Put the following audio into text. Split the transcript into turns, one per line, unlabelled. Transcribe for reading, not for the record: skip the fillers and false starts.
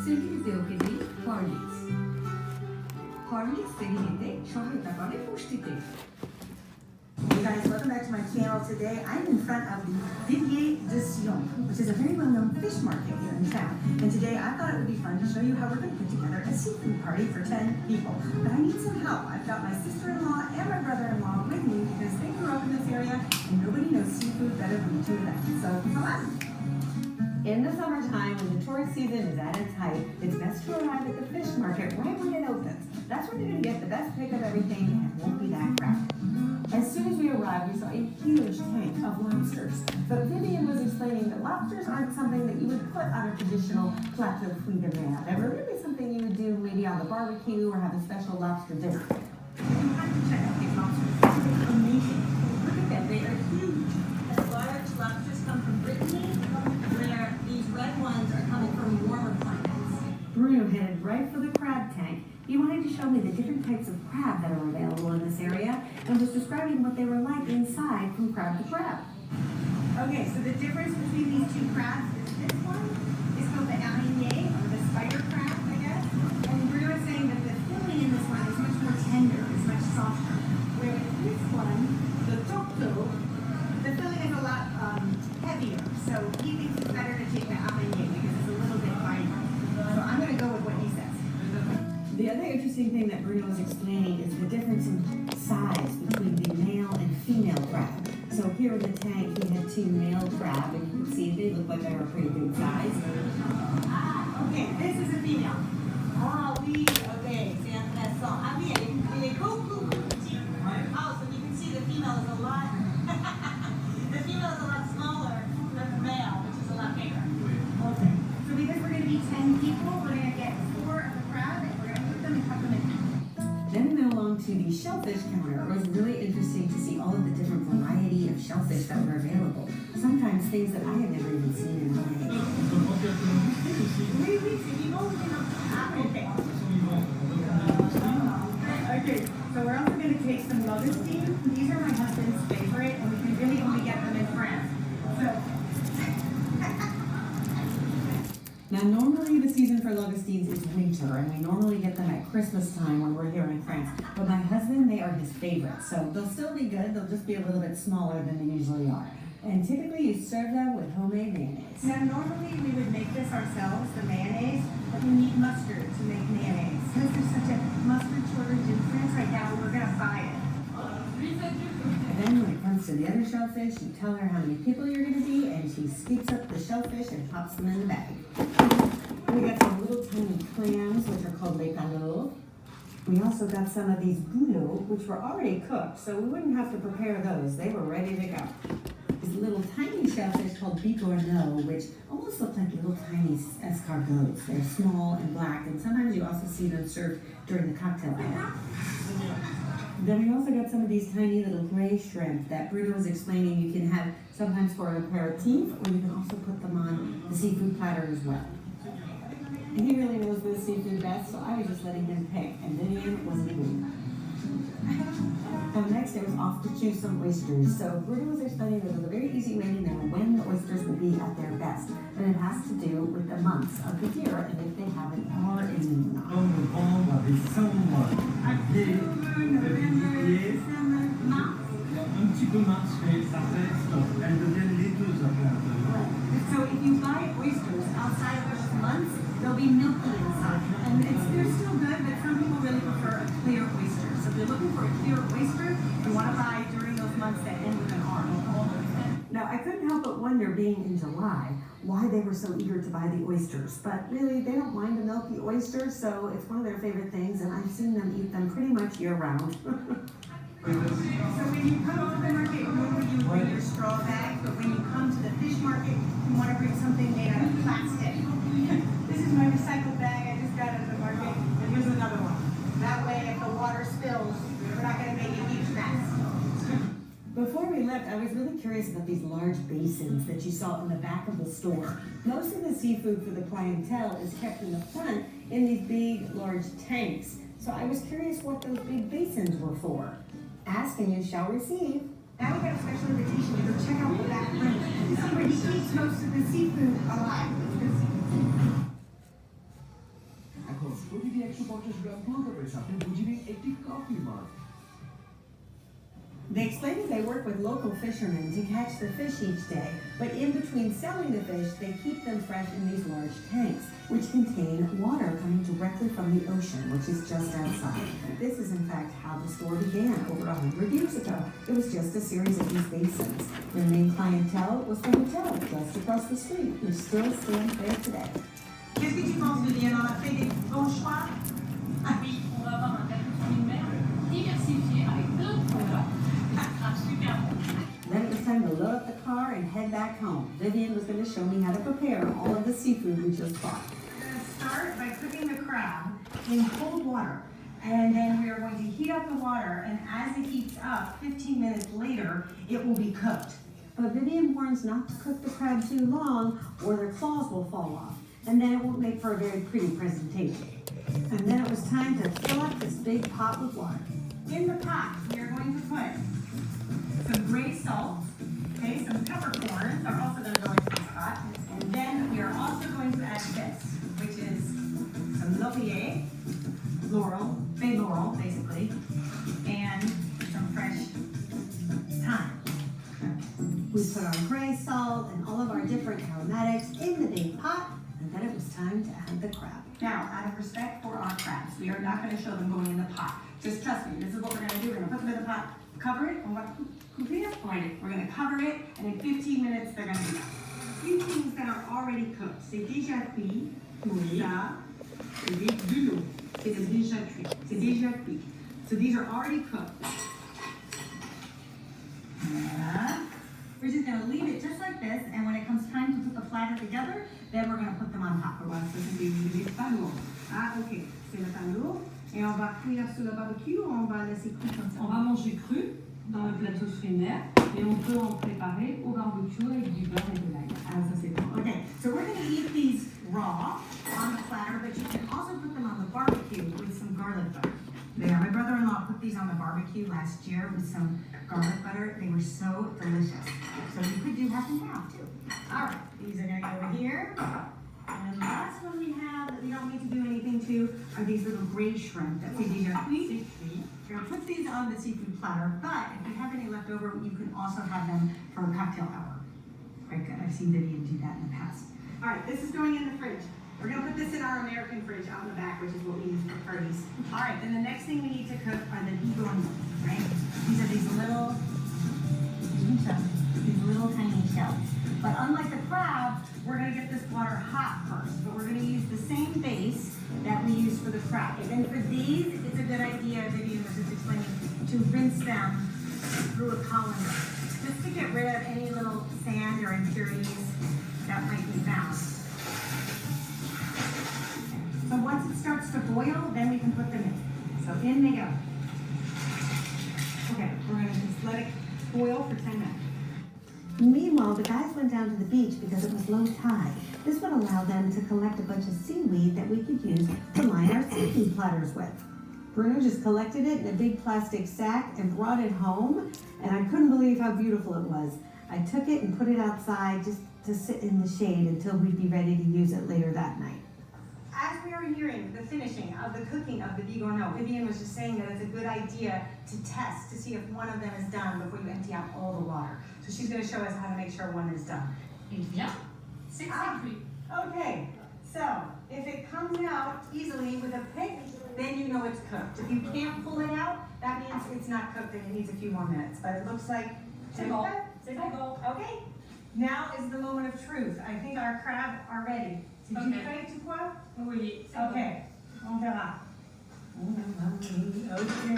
Celebrity ওকে দিই Horlicks. Horlicks সেলিব্রিটিতে সহায়তা করে পুষ্টিতে।
Hey guys, welcome back to my channel. Today I'm in front of the Vivier de Sion, which is a very well-known fish market here in town. And today I thought it would be fun to show you how we're going to put together a seafood party for 10 people. But I need some help. I've got my sister-in-law and my brother-in-law with me because they grew up in this area and nobody knows seafood better than the two of them. So come on.
In the summertime, when the tourist season is at its height, it's best to arrive at the fish market right when it opens. That's when you're going to get the best pick of everything and it won't be that crowded. As soon as we arrived, we saw a huge tank of lobsters. But Vivian was explaining that lobsters aren't something that you would put on a traditional plateau de fruits de mer. They were really something you would do maybe on the barbecue or have a special lobster dinner.
You have to check out these lobsters. They're amazing. Look at them. They are huge. The large lobsters come from Brittany, where these red ones are coming from warmer climates.
Bruno headed right for the crab tank. He wanted to show me the different types of crab that are available in this area and was describing what they were like inside from crab to crab.
Okay, so the difference between these two crabs is this one is called the araignée, or the spider crab, I guess. And Bruno was saying that the filling in this one is much more tender, it's much softer. Whereas this one, the tocto, the filling is a lot heavier. So he thinks it's better to take the araignée because it's a little bit finer. So I'm going to go with what he says.
The other interesting thing that Bruno was explaining is the difference in size between the male and female crab. So here in the tank, he had two male crab, and you can see they look like they were pretty good size.
Okay, this is a female. Ah, oui, okay, c'est intéressant. Ah oui, elle est beaucoup petite. Oh, so you can see the female is a lot, the female is a lot smaller than the male, which is a lot bigger. Okay, so because we're going to be 10 people, we're going to get 4 of the crab, and we're going to put them and cut them in half.
Then we went along to the shellfish counter. It was really interesting to see all of the different variety of shellfish that were available. Sometimes things that I had never even seen in my life.
Oui, oui, c'est vivant, c'est vivant. Ah, okay. Okay, so we're also going to take some logostine. These are my husband's favorite, and we can really only get them in France. So,
Now, normally the season for logostines is winter, and we normally get them at Christmas time when we're here in France. But my husband, they are his favorite, so they'll still be good. They'll just be a little bit smaller than they usually are. And typically you serve them with homemade mayonnaise.
now normally we would make this ourselves, the mayonnaise, but we need mustard to make mayonnaise. Since there's such a mustard shortage in France right now, we're going to buy it.
And then when it comes to the other shellfish, you tell her how many people you're going to be, and she scoops up the shellfish and pops them in the bag. We got some little tiny clams, which are called les calots. We also got some of these bouleaux, which were already cooked, so we wouldn't have to prepare those. They were ready to go. These little tiny shellfish called bigorneaux, which almost look like little tiny escargots. They're small and black, and sometimes you also see them served during the cocktail hour. Then we also got some of these tiny little gray shrimp that Bruno was explaining you can have sometimes for an aperitif, or you can also put them on the seafood platter as well. And he really knows the seafood best, so I was just letting him pick, and Vivian was leading. And next, it was off to choose some oysters. So Bruno was explaining that there's a very easy way to know when the oysters will be at their best, and it has to do with the months of the year and if they have an R in them or not.
Novembre, décembre, juillet, février, un petit peu mars, mais ça reste, elles deviennent laiteuses après un peu.
So if you buy oysters outside of those months, they'll be milky inside. And they're still good, but some people really prefer a clear oyster. So if you're looking for a clear oyster, you want to buy during those months that end with an R.
Now, I couldn't help but wonder, being in July, why they were so eager to buy the oysters. But really, they don't mind a milky oyster, so it's one of their favorite things, and I've seen them eat them pretty much year-round.
So when you come to the market, normally you bring your straw bag, but when you come to the fish market, you want to bring something made out of plastic. This is my recycled bag I just got at the market, and here's another one. That way, if the water spills, we're not going to make a huge mess.
Before we left, I was really curious about these large basins that you saw in the back of the store. Most of the seafood for the clientele is kept in the front in these big, large tanks. So I was curious what those big basins were for. Ask and you shall receive.
Now we got a special invitation to go check out the back room to see where he keeps most of the seafood alive.
গ্রাম ফুলকপির সাথে ভুজিনি একটি কফি মাছ।
They explained that they work with local fishermen to catch the fish each day, but in between selling the fish, they keep them fresh in these large tanks, which contain water coming directly from the ocean, which is just outside. This is in fact how the store began over 100 years ago. It was just a series of these basins. Their main clientele was the hotel just across the street, which still stands there today.
Qu'est-ce que tu penses, Viviane? On a fait des bons choix?
Oui, on va avoir un gâteau de fruits de mer diversifié avec plein de couleurs. Ça sera super bon.
Then it was time to load up the car and head back home. Vivian was going to show me how to prepare all of the seafood we just bought.
We're going to start by cooking the crab in cold water. And then we are going to heat up the water, and as it heats up, 15 minutes later, it will be cooked.
But Vivian warns not to cook the crab too long or their claws will fall off, and then it won't make for a very pretty presentation. And then it was time to fill up this big pot with water.
In the pot, we are going to put some gray salt, okay, some peppercorns are also going to go into this pot, and then we are also going to add this, which is some laurier, bay laurel, basically, and some fresh thyme.
We put our gray salt and all of our different aromatics in the big pot, and then it was time to add the crab.
Now, out of respect for our crabs, we are not going to show them going in the pot. Just trust me, this is what we're going to do. We're going to put them in the pot, cover it, we're going to cover it, and in 15 minutes, they're going to be done. A few things that are already cooked. C'est déjà cuit. Ça, c'est de l'eau. C'est déjà cuit. C'est déjà cuit. So these are already cooked. Yeah. We're just going to leave it just like this, and when it comes time to put the platter together, then we're going to put them on top. On va se faire des panneaux. Ah, ok. C'est le panneau. Et on va cuire sur le barbecue ou on va laisser cuire comme ça?
On va manger cru dans le plateau de fruits de mer et on peut en préparer au barbecue avec du beurre et de l'ail.
Ah, ça c'est bon. Okay, so we're going to eat these raw on the platter, but you can also put them on the barbecue with some garlic butter. There, my brother-in-law put these on the barbecue last year with some garlic butter. They were so delicious. So you could do half and half too. All right, these are going to go over here. And the last one we have that we don't need to do anything to are these little gray shrimp that we déjà cuit. We're going to put these on the seafood platter, but if you have any left over, you can also have them for a cocktail hour. Very good. I've seen Vivian do that in the past. All right, this is going in the fridge. We're going to put this in our American fridge out in the back, which is what we use for parties. All right, then the next thing we need to cook are the bigoni, right? These are these little tiny shells. But unlike the crab, we're going to get this water hot first. But we're going to use the same base that we use for the crab. And then for these, it's a good idea, Vivian was just explaining, to rinse them through a colander, just to get rid of any little sand or impurities that might be found. So once it starts to boil, then we can put them in. So in they go. Okay, we're going to just let it boil for 10 minutes.
Meanwhile, the guys went down to the beach because it was low tide. This would allow them to collect a bunch of seaweed that we could use to line our seafood platters with. Bruno just collected it in a big plastic sack and brought it home, and I couldn't believe how beautiful it was. I took it and put it outside just to sit in the shade until we'd be ready to use it later that night.
As we are hearing the finishing of the cooking of the bigorneau, Vivian was just saying that it's a good idea to test to see if one of them is done before you empty out all the water. So she's going to show us how to make sure one is done.
Eh bien, c'est cuit.
Okay, so if it comes out easily with a pick, then you know it's cooked. If you can't pull it out, that means it's not cooked and it needs a few more minutes. But it looks like
C'est bon.
C'est bon. Okay. Now is the moment of truth. I think our crab are ready. C'est
Okay.
prêt, tu crois?
Oui, c'est bon.
Okay. On verra. Okay.